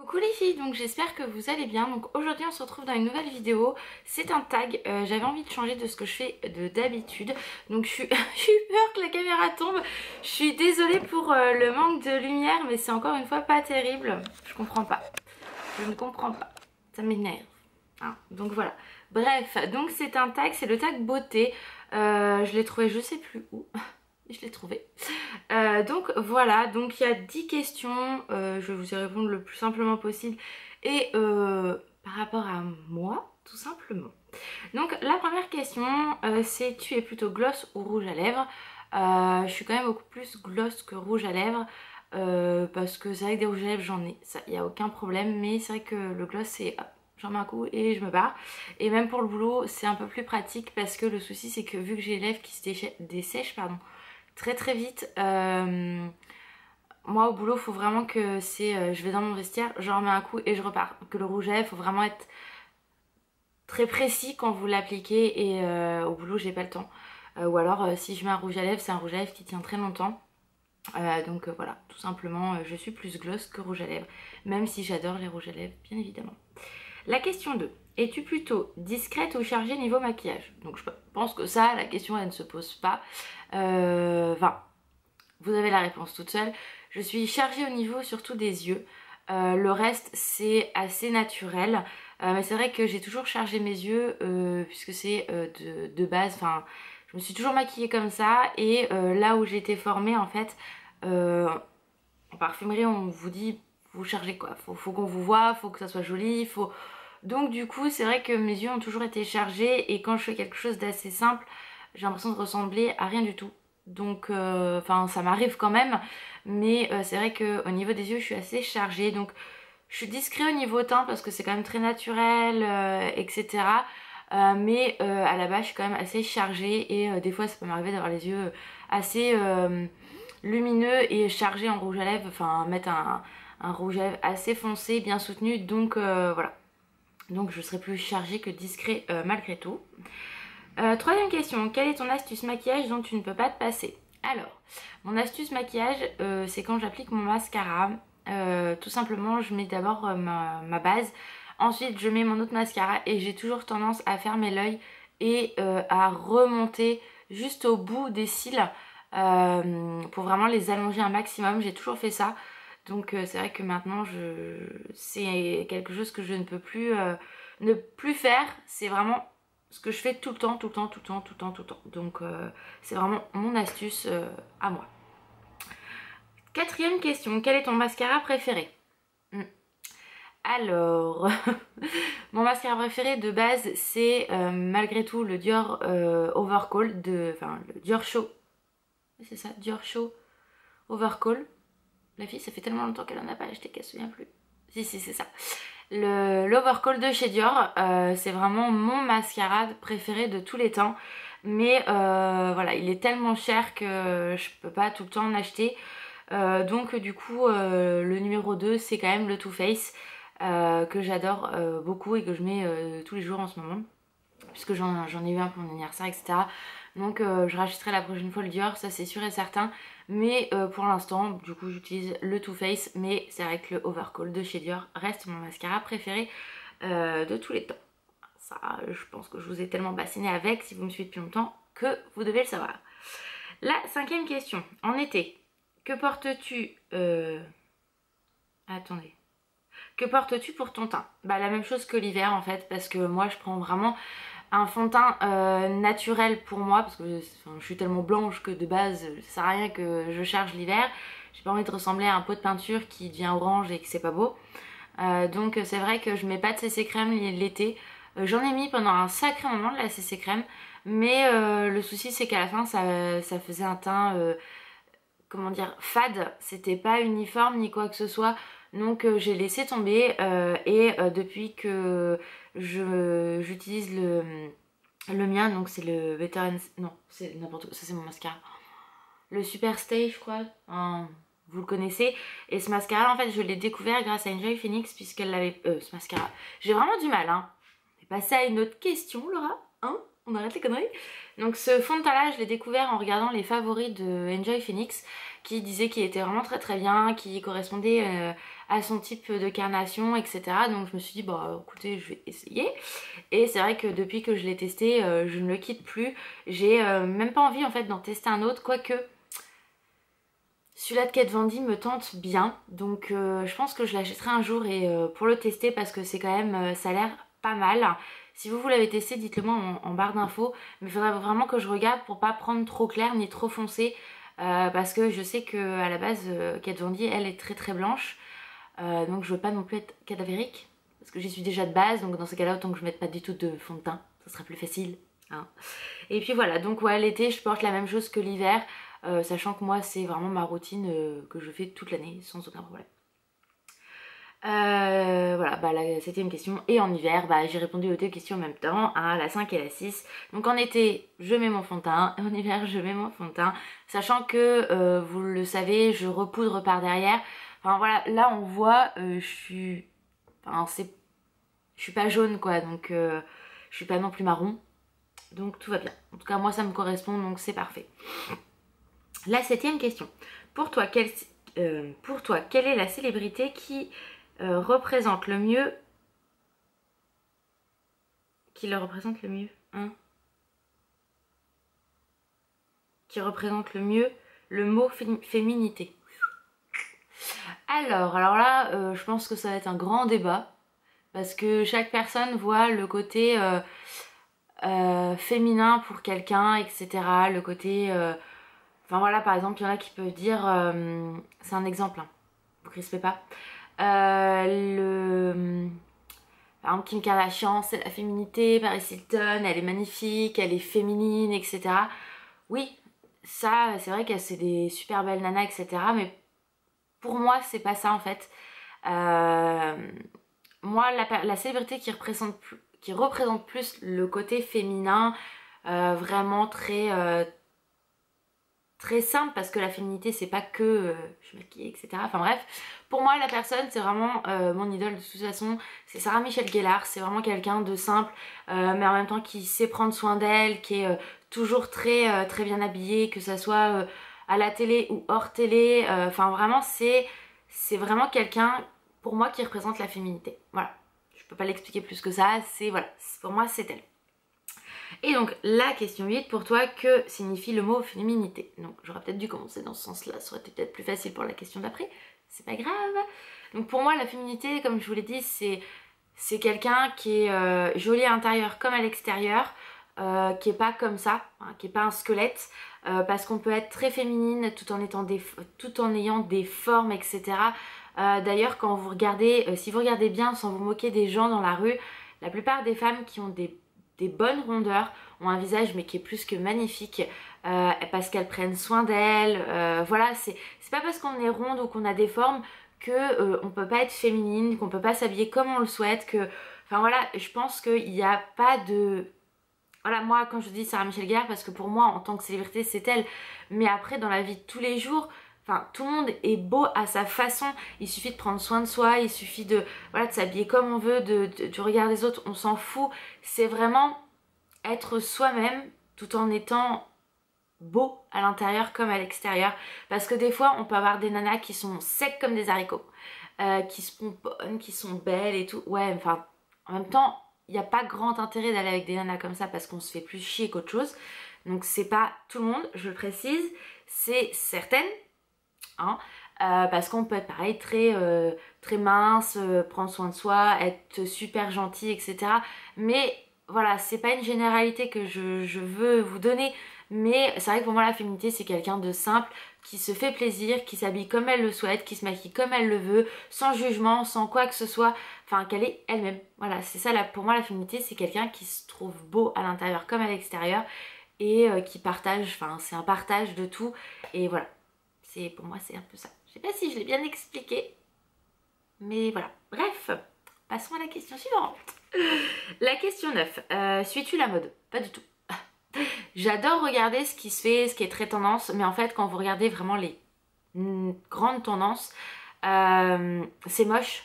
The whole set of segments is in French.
Coucou les filles, donc j'espère que vous allez bien. Donc aujourd'hui on se retrouve dans une nouvelle vidéo. C'est un tag, j'avais envie de changer de ce que je fais d'habitude. Donc j'ai eu peur que la caméra tombe. Je suis désolée pour le manque de lumière, mais c'est encore une fois pas terrible. Je comprends pas. Je ne comprends pas. Ça m'énerve. Hein, donc voilà. Bref, donc c'est un tag, c'est le tag beauté. Je l'ai trouvé je sais plus où. Je l'ai trouvé. Donc voilà, donc il y a 10 questions, je vais vous y répondre le plus simplement possible et par rapport à moi, tout simplement. Donc la première question, c'est tu es plutôt gloss ou rouge à lèvres? Je suis quand même beaucoup plus gloss que rouge à lèvres parce que c'est vrai que des rouges à lèvres j'en ai, il n'y a aucun problème, mais c'est vrai que le gloss c'est j'en mets un coup et je me barre. Et même pour le boulot c'est un peu plus pratique parce que le souci c'est que vu que j'ai les lèvres qui se dessèchent, pardon, très vite. Moi au boulot faut vraiment que je vais dans mon vestiaire, j'en remets un coup et je repars. Que le rouge à lèvres faut vraiment être très précis quand vous l'appliquez et au boulot j'ai pas le temps. Ou alors si je mets un rouge à lèvres, c'est un rouge à lèvres qui tient très longtemps. Donc voilà, tout simplement je suis plus gloss que rouge à lèvres. Même si j'adore les rouges à lèvres bien évidemment. La question 2. Es-tu plutôt discrète ou chargée niveau maquillage? Donc je pense que ça, la question elle ne se pose pas. Enfin, vous avez la réponse toute seule. Je suis chargée au niveau surtout des yeux. Le reste c'est assez naturel. Mais c'est vrai que j'ai toujours chargé mes yeux puisque c'est de base. Enfin, je me suis toujours maquillée comme ça. Et là où j'ai été formée en fait, en parfumerie on vous dit vous chargez quoi. Faut qu'on vous voit, faut que ça soit joli, faut... Donc du coup c'est vrai que mes yeux ont toujours été chargés et quand je fais quelque chose d'assez simple, j'ai l'impression de ressembler à rien du tout. Donc enfin ça m'arrive quand même, mais c'est vrai qu'au niveau des yeux je suis assez chargée. Donc je suis discret au niveau teint parce que c'est quand même très naturel, etc. Mais à la base je suis quand même assez chargée et des fois ça peut m'arriver d'avoir les yeux assez lumineux et chargés en rouge à lèvres. Enfin mettre un rouge à lèvres assez foncé, bien soutenu. Donc voilà. Donc je serai plus chargée que discret malgré tout. Troisième question, quelle est ton astuce maquillage dont tu ne peux pas te passer? Alors, mon astuce maquillage, c'est quand j'applique mon mascara. Tout simplement, je mets d'abord ma base. Ensuite, je mets mon autre mascara et j'ai toujours tendance à fermer l'œil et à remonter juste au bout des cils pour vraiment les allonger un maximum. J'ai toujours fait ça. Donc c'est vrai que maintenant c'est quelque chose que je ne peux plus ne plus faire. C'est vraiment ce que je fais tout le temps. Donc c'est vraiment mon astuce à moi. Quatrième question, quel est ton mascara préféré? Alors, mon mascara préféré de base c'est malgré tout le Dior Overcall enfin le Dior Show. C'est ça, Dior Show Overcall. La fille, ça fait tellement longtemps qu'elle en a pas acheté qu'elle se souvient plus. Si, c'est ça. L'Overcall de chez Dior, c'est vraiment mon mascara préféré de tous les temps. Mais voilà, il est tellement cher que je peux pas tout le temps en acheter. Donc du coup, le numéro 2, c'est quand même le Too Faced que j'adore beaucoup et que je mets tous les jours en ce moment. Puisque j'en ai eu un pour mon anniversaire, etc. Donc je rachèterai la prochaine fois le Dior, ça c'est sûr et certain. Mais pour l'instant, du coup j'utilise le Too Faced. Mais c'est vrai que le Overcall de chez Dior reste mon mascara préféré de tous les temps. Ça, je pense que je vous ai tellement bassiné avec, si vous me suivez depuis longtemps, que vous devez le savoir. La cinquième question. En été, que portes-tu... Attendez. Que portes-tu pour ton teint? Bah la même chose que l'hiver en fait, parce que moi je prends vraiment un fond de teint naturel pour moi, parce que je suis tellement blanche que de base ça sert à rien que je charge l'hiver. J'ai pas envie de ressembler à un pot de peinture qui devient orange et que c'est pas beau. Donc c'est vrai que je mets pas de CC crème l'été. J'en ai mis pendant un sacré moment de la CC crème, mais le souci c'est qu'à la fin ça faisait un teint comment dire, fade, c'était pas uniforme ni quoi que ce soit. Donc j'ai laissé tomber et depuis que j'utilise le mien, donc c'est le Veteran... Non, c'est n'importe quoi, ça c'est mon mascara. Le Super Stay, je crois, hein, vous le connaissez. Et ce mascara, en fait, je l'ai découvert grâce à Enjoy Phoenix puisqu'elle l'avait... ce mascara, j'ai vraiment du mal, hein. On est passé à une autre question, Laura, hein. On arrête les conneries. Donc ce fond de teint là je l'ai découvert en regardant les favoris de Enjoy Phoenix qui disait qu'il était vraiment très bien, qui correspondait à son type de carnation, etc. Donc je me suis dit, bon écoutez, je vais essayer. Et c'est vrai que depuis que je l'ai testé, je ne le quitte plus. J'ai même pas envie en fait d'en tester un autre, quoique celui-là de Kat Von D me tente bien. Donc je pense que je l'achèterai un jour et pour le tester parce que c'est quand même, ça a l'air pas mal. Si vous l'avez testé, dites-le moi en barre d'infos. Mais il faudrait vraiment que je regarde pour pas prendre trop clair ni trop foncé. Parce que je sais que à la base, Kat Von D, elle est très très blanche. Donc je veux pas non plus être cadavérique. Parce que j'y suis déjà de base. Donc dans ces cas-là, autant que je mette pas du tout de fond de teint. Ça sera plus facile. Hein. Et puis voilà, donc ouais, l'été, je porte la même chose que l'hiver. Sachant que moi, c'est vraiment ma routine que je fais toute l'année sans aucun problème. Voilà, la 7ème question. Et en hiver, j'ai répondu aux 2 questions en même temps, hein, la 5 et la 6. Donc en été, je mets mon fond de teint. Et en hiver, je mets mon fond de teint. Sachant que, vous le savez, je repoudre par derrière. Enfin voilà, là on voit, je suis pas jaune quoi, donc je suis pas non plus marron. Donc tout va bien. En tout cas, moi ça me correspond, donc c'est parfait. La 7ème question. Pour toi, quelle est la célébrité qui représente le mieux qui représente le mot féminité? Alors là, je pense que ça va être un grand débat parce que chaque personne voit le côté féminin pour quelqu'un, etc. Le côté... Enfin voilà, par exemple, il y en a qui peuvent dire... c'est un exemple, hein, vous crispez pas. Par exemple, Kim Kardashian, c'est la féminité. Paris Hilton, elle est magnifique, elle est féminine, etc. Oui, ça, c'est vrai qu'elle c'est des super belles nanas, etc. Mais pour moi, c'est pas ça en fait. Moi, la célébrité qui représente plus le côté féminin, vraiment très simple, parce que la féminité c'est pas que je suis maquillée, etc. Enfin bref, pour moi la personne c'est vraiment mon idole de toute façon, c'est Sarah Michelle Gellar. C'est vraiment quelqu'un de simple, mais en même temps qui sait prendre soin d'elle, qui est toujours très bien habillée, que ça soit à la télé ou hors télé. Enfin vraiment c'est vraiment quelqu'un pour moi qui représente la féminité. Voilà, je peux pas l'expliquer plus que ça, voilà, pour moi c'est elle. Et donc la question 8, pour toi, que signifie le mot féminité? Donc j'aurais peut-être dû commencer dans ce sens-là, ça aurait été peut-être plus facile pour la question d'après, c'est pas grave. Donc pour moi la féminité, comme je vous l'ai dit, c'est quelqu'un qui est joli à l'intérieur comme à l'extérieur, qui est pas comme ça, hein, qui est pas un squelette, parce qu'on peut être très féminine tout en ayant des formes, etc. D'ailleurs quand vous regardez, si vous regardez bien sans vous moquer des gens dans la rue, la plupart des femmes qui ont des bonnes rondeurs ont un visage mais qui est plus que magnifique, parce qu'elles prennent soin d'elles. Voilà, c'est pas parce qu'on est ronde ou qu'on a des formes que on peut pas être féminine, qu'on peut pas s'habiller comme on le souhaite, que... Enfin voilà, je pense qu'il n'y a pas de... Voilà, moi quand je dis Sarah Michelle Gellar, parce que pour moi en tant que célébrité c'est elle, mais après dans la vie de tous les jours, enfin tout le monde est beau à sa façon. Il suffit de prendre soin de soi, il suffit de s'habiller comme on veut, du regard des autres, on s'en fout. C'est vraiment être soi-même tout en étant beau à l'intérieur comme à l'extérieur. Parce que des fois on peut avoir des nanas qui sont secs comme des haricots, qui se pomponnent, qui sont belles et tout. Ouais, enfin en même temps il n'y a pas grand intérêt d'aller avec des nanas comme ça parce qu'on se fait plus chier qu'autre chose. Donc c'est pas tout le monde, je le précise, c'est certaines. Hein, parce qu'on peut être pareil très mince, prendre soin de soi, être super gentil, etc. Mais voilà, c'est pas une généralité que je veux vous donner, mais c'est vrai que pour moi la féminité c'est quelqu'un de simple, qui se fait plaisir, qui s'habille comme elle le souhaite, qui se maquille comme elle le veut, sans jugement, sans quoi que ce soit, enfin qu'elle est elle-même. Voilà, c'est ça pour moi la féminité, c'est quelqu'un qui se trouve beau à l'intérieur comme à l'extérieur, et qui partage, enfin c'est un partage de tout, et voilà. Pour moi c'est un peu ça. Je sais pas si je l'ai bien expliqué, mais voilà. Bref, passons à la question suivante. La question 9. Suis-tu la mode? Pas du tout. J'adore regarder ce qui se fait, ce qui est très tendance, mais en fait quand vous regardez vraiment les grandes tendances, c'est moche.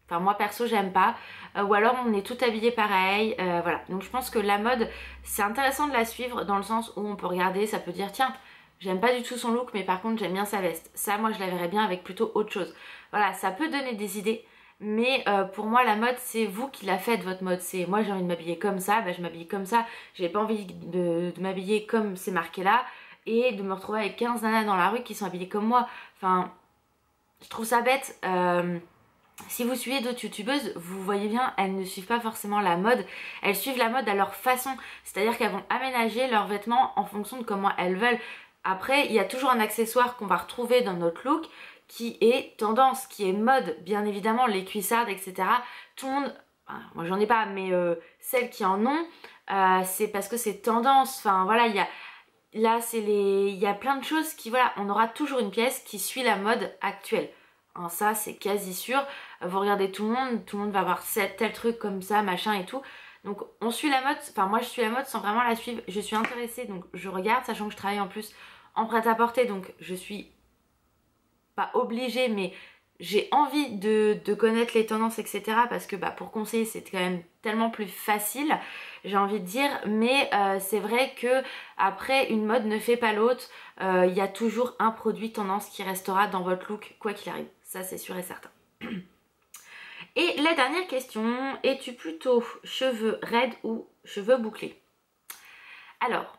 Enfin moi perso j'aime pas, ou alors on est tout habillé pareil, voilà. Donc je pense que la mode c'est intéressant de la suivre dans le sens où on peut regarder, ça peut dire tiens, j'aime pas du tout son look, mais par contre j'aime bien sa veste. Ça moi je la verrais bien avec plutôt autre chose. voilà, ça peut donner des idées. Mais pour moi la mode c'est vous qui la faites votre mode, c'est moi j'ai envie de m'habiller comme ça, bah, je m'habille comme ça, j'ai pas envie de m'habiller comme c'est marqué là et de me retrouver avec 15 nanas dans la rue qui sont habillées comme moi, enfin je trouve ça bête. Si vous suivez d'autres youtubeuses, vous voyez bien, elles ne suivent pas forcément la mode, elles suivent la mode à leur façon, c'est-à-dire qu'elles vont aménager leurs vêtements en fonction de comment elles veulent. Après, il y a toujours un accessoire qu'on va retrouver dans notre look qui est tendance, qui est mode, bien évidemment, les cuissardes, etc. Tout le monde, enfin, moi j'en ai pas, mais celles qui en ont, c'est parce que c'est tendance, enfin voilà, là il y a plein de choses qui, voilà, on aura toujours une pièce qui suit la mode actuelle. Hein, ça c'est quasi sûr, vous regardez tout le monde va avoir tel truc comme ça, machin et tout. Donc on suit la mode, enfin moi je suis la mode sans vraiment la suivre, je suis intéressée donc je regarde, sachant que je travaille en plus en prêt-à-porter, donc je suis pas obligée mais j'ai envie de connaître les tendances etc. parce que bah, pour conseiller c'est quand même tellement plus facile, j'ai envie de dire, mais c'est vrai que après une mode ne fait pas l'autre, il y a toujours un produit tendance qui restera dans votre look quoi qu'il arrive, ça c'est sûr et certain. Et la dernière question, es-tu plutôt cheveux raides ou cheveux bouclés? Alors,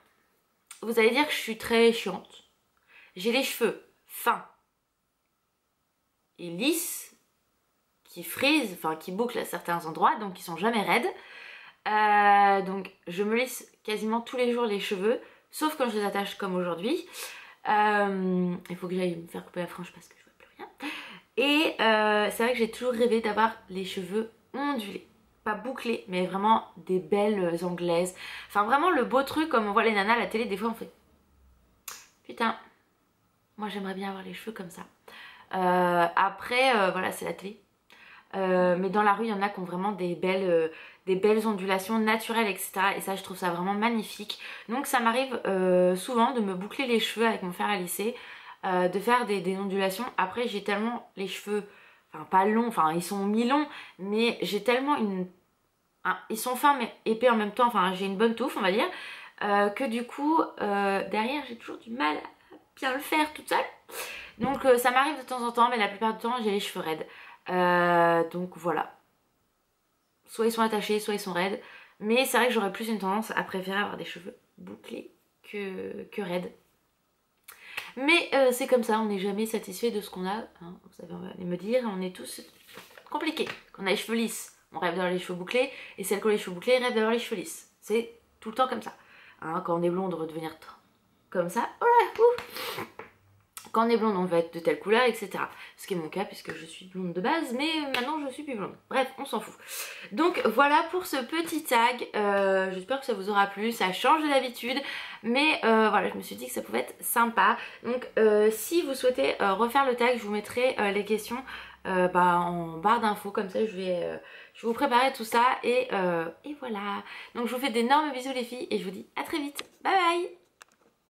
vous allez dire que je suis très chiante. J'ai les cheveux fins et lisses, qui frisent, enfin qui bouclent à certains endroits, donc qui sont jamais raides. Donc je me lisse quasiment tous les jours les cheveux, sauf quand je les attache comme aujourd'hui. Il faut que j'aille me faire couper la frange parce que je vois plus rien. Et c'est vrai que j'ai toujours rêvé d'avoir les cheveux ondulés. Pas bouclés, mais vraiment des belles anglaises. Enfin vraiment le beau truc comme on voit les nanas à la télé, des fois on fait putain, moi j'aimerais bien avoir les cheveux comme ça. Après voilà c'est la télé. Mais dans la rue il y en a qui ont vraiment des belles ondulations naturelles etc. Et ça je trouve ça vraiment magnifique. Donc ça m'arrive souvent de me boucler les cheveux avec mon fer à lisser. De faire des ondulations. Après j'ai tellement les cheveux, enfin pas longs, enfin ils sont mi-longs, mais j'ai tellement ils sont fins mais épais en même temps, enfin j'ai une bonne touffe on va dire, que du coup derrière j'ai toujours du mal à bien le faire toute seule. Donc ça m'arrive de temps en temps, mais la plupart du temps j'ai les cheveux raides. Donc voilà. Soit ils sont attachés, soit ils sont raides. Mais c'est vrai que j'aurais plus une tendance à préférer avoir des cheveux bouclés que raides. Mais c'est comme ça, on n'est jamais satisfait de ce qu'on a, hein, vous savez, on va me dire, on est tous compliqués. Quand on a les cheveux lisses, on rêve d'avoir les cheveux bouclés, et celles qui ont les cheveux bouclés rêvent d'avoir les cheveux lisses. C'est tout le temps comme ça. Hein, quand on est blonde, on veut devenir comme ça. Oh là, ouf. Quand on est blonde, on veut être de telle couleur, etc. Ce qui est mon cas, puisque je suis blonde de base, mais maintenant je suis plus blonde. Bref, on s'en fout. Donc voilà pour ce petit tag. J'espère que ça vous aura plu. Ça change de d'habitude, mais voilà, je me suis dit que ça pouvait être sympa. Donc si vous souhaitez refaire le tag, je vous mettrai les questions en barre d'infos. Comme ça, je vais vous préparer tout ça. Et voilà. Donc je vous fais d'énormes bisous les filles, et je vous dis à très vite. Bye bye.